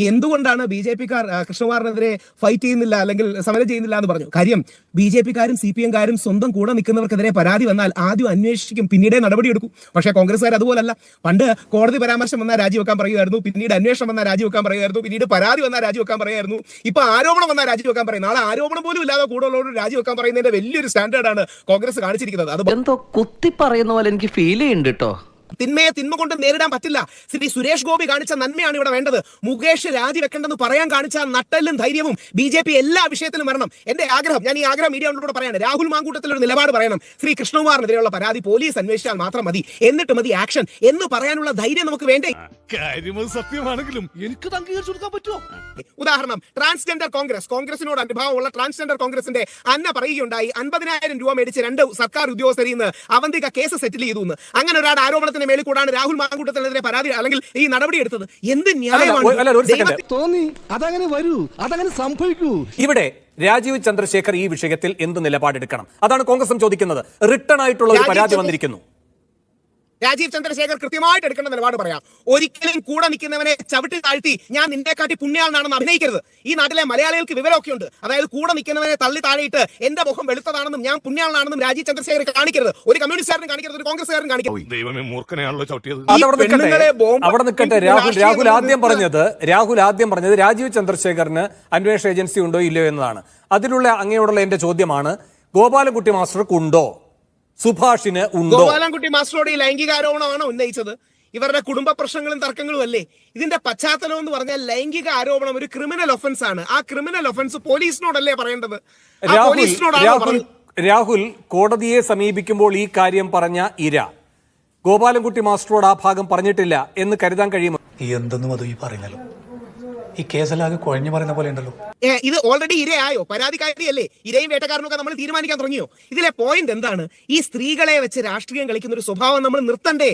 എന്തുകൊണ്ടാണ് B J പിക്കാർ കൃഷ്ണകുമാറിനെതിരെ fight ചെയ്യുന്നില്ല അല്ലെങ്കിൽ സമരം ചെയ്യുന്നില്ല എന്ന് പറഞ്ഞു? കാര്യം ബി ജെ പിക്കാരും സി പി എംകാരും സ്വന്തം കൂടെ നിൽക്കുന്നവർക്കെതിരെ പരാതി വന്നാൽ ആദ്യം അന്വേഷിക്കും, പിന്നീടേ നടപടിയെടുക്കും. പക്ഷേ കോൺഗ്രസ്സുകാർ അതുപോലല്ല. പണ്ട് കോടതി പരാമർശം വന്നാൽ രാജിവെക്കാൻ പറയുമായിരുന്നു, പിന്നീട് അന്വേഷണം വന്നാൽ രാജിവെക്കാൻ പറയുമായിരുന്നു, പിന്നീട് പരാതി വന്നാൽ രാജിവെക്കാൻ പറയുമായിരുന്നു, ഇപ്പൊ ആരോപണം വന്നാൽ രാജിവെക്കാൻ പറയും. നാളെ ആരോപണം പോലും ഇല്ലാതെ കൂടുതലോട് രാജിവെക്കാൻ പറയുന്നതിന്റെ വലിയൊരു സ്റ്റാൻഡേർഡാണ് കോൺഗ്രസ് കാണിച്ചിരിക്കുന്നത്. അത് എന്തോ കുത്തി പറയുന്ന പോലെ എനിക്ക് ഫീൽ ചെയ്യുന്നുണ്ട് കേട്ടോ. തിന്മയെ തിന്മ കൊണ്ട് നേരിടാൻ പറ്റില്ല. ശ്രീ സുരേഷ് ഗോപി കാണിച്ച നന്മയാണ് ഇവിടെ വേണ്ടത്. മുകേഷ് രാജിവെക്കേണ്ടെന്ന് പറയാൻ കാണിച്ച നട്ടലും ധൈര്യവും ബി ജെ പി എല്ലാ വിഷയത്തിലും വരണം. എന്റെ ആഗ്രഹം, ഞാൻ ഈ ആഗ്രഹം മീഡിയയോട് പറയാണ്, രാഹുൽ മാങ്കൂട്ടത്തിൽ ഒരു നിലപാട് പറയണം. ശ്രീ കൃഷ്ണകുമാറിനെതിരെയുള്ള പരാതി പോലീസ് അന്വേഷിച്ചാൽ മാത്രം മതി, എന്നിട്ട് മതി ആക്ഷൻ എന്ന് പറയാനുള്ള ധൈര്യം നമുക്ക് വേണ്ടേ? സത്യമാണെങ്കിലും എനിക്ക് അംഗീകരിച്ചു കൊടുക്കാൻ പറ്റുമോ? ഉദാഹരണം, ട്രാൻസ്ജെൻഡർ കോൺഗ്രസിനോട് അനുഭാവമുള്ള ട്രാൻസ്ജെൻഡർ കോൺഗ്രസിന്റെ അന്ന പറയുകയുണ്ടായി 50,000 രൂപ മേടിച്ച് 2 സർക്കാർ ഉദ്യോഗസ്ഥരിൽ നിന്ന് അവന്തിക കേസ് സെറ്റിൽ ചെയ്തു എന്ന്. അങ്ങനെ ഒരാൾ ആരോപണത്തിന് മേളിൽ കൂടാണ് രാഹുൽ മാങ്കൂട്ടത്തിനെതിരെ പരാതി അല്ലെങ്കിൽ ഈ നടപടി എടുത്തത്. എന്ത് ന്യായമാണ്? തോന്നി അതങ്ങനെ വരൂ, അതങ്ങനെ സംഭവിക്കൂ. ഇവിടെ രാജീവ് ചന്ദ്രശേഖർ ഈ വിഷയത്തിൽ എന്ത് നിലപാടെടുക്കണം? അതാണ് കോൺഗ്രസും ചോദിക്കുന്നത്. റിട്ടേൺ ആയിട്ടുള്ള ഒരു പരാതി വന്നിരിക്കുന്നു. രാജീവ് ചന്ദ്രശേഖർ കൃത്യമായിട്ട് എടുക്കേണ്ട നിലപാട് പറയാം. ഒരിക്കലും കൂടെ നിൽക്കുന്നവനെ ചവിട്ടി താഴ്ത്തി ഞാൻ നിന്നെക്കാട്ടി പുണ്യാളനാണെന്ന് അഭിനയിക്കരുത്. ഈ നാട്ടിലെ മലയാളികൾക്ക് വിവരമൊക്കെ ഉണ്ട്. അതായത് കൂടെ നിൽക്കുന്നവനെ തള്ളി താഴെയിട്ട് എന്റെ മുഖം വെളുത്തതാണെന്നും ഞാൻ പുണ്യാളനാണെന്നും രാജീവ് ചന്ദ്രശേഖർ കാണിക്കരുത്. ഒരു കമ്മ്യൂണിസ്റ്റുകാരനും കാണിക്കരുത്, ഒരു കോൺഗ്രസ്സുകാരനും കാണിക്കരുത്. അവിടെ നിൽക്കട്ടെ. രാഹുൽ ആദ്യം പറഞ്ഞത് രാജീവ് ചന്ദ്രശേഖറിന് അന്വേഷണ ഏജൻസി ഉണ്ടോ ഇല്ലയോ എന്നതാണ്. അതിലുള്ള അങ്ങയോടുള്ള എന്റെ ചോദ്യമാണ്, ഗോപാലൻകുട്ടി മാസ്റ്റർക്ക് ഉണ്ടോ, സുഭാഷിന് ഉണ്ടോ? ഗോപാലൻകുട്ടി മാസ്റ്ററോട് ഈ ലൈംഗിക ആരോപണമാണ് ഉന്നയിച്ചത്. ഇവരുടെ കുടുംബ പ്രശ്നങ്ങളും തർക്കങ്ങളും അല്ലേ ഇതിന്റെ പശ്ചാത്തലം എന്ന് പറഞ്ഞാൽ? ലൈംഗിക ആരോപണം ഒരു ക്രിമിനൽ ഒഫൻസ് ആണ്. ആ ക്രിമിനൽ ഒഫൻസ് പോലീസിനോടല്ലേ പറയേണ്ടത്? രാഹുൽ കോടതിയെ സമീപിക്കുമ്പോൾ ഈ കാര്യം പറഞ്ഞ ഇര ഗോപാലൻകുട്ടി മാസ്റ്ററോട് ആ ഭാഗം പറഞ്ഞിട്ടില്ല എന്ന് കരുതാൻ കഴിയുമോ? എന്തെന്നും അത് ഈ പറയുന്നല്ലോ, ഈ കേസലാകെ കുഴഞ്ഞു പറയുന്ന പോലെ ഉണ്ടല്ലോ. ഇത് ഓൾറെഡി ഇരയായോ? പരാതിക്കാരിയല്ലേ? ഇരയും വേട്ടക്കാരനൊക്കെ നമ്മൾ തീരുമാനിക്കാൻ തുടങ്ങിയോ? ഇതിലെ പോയിന്റ് എന്താണ്? ഈ സ്ത്രീകളെ വെച്ച് രാഷ്ട്രീയം കളിക്കുന്ന ഒരു സ്വഭാവം നമ്മൾ നിർത്തണ്ടേ?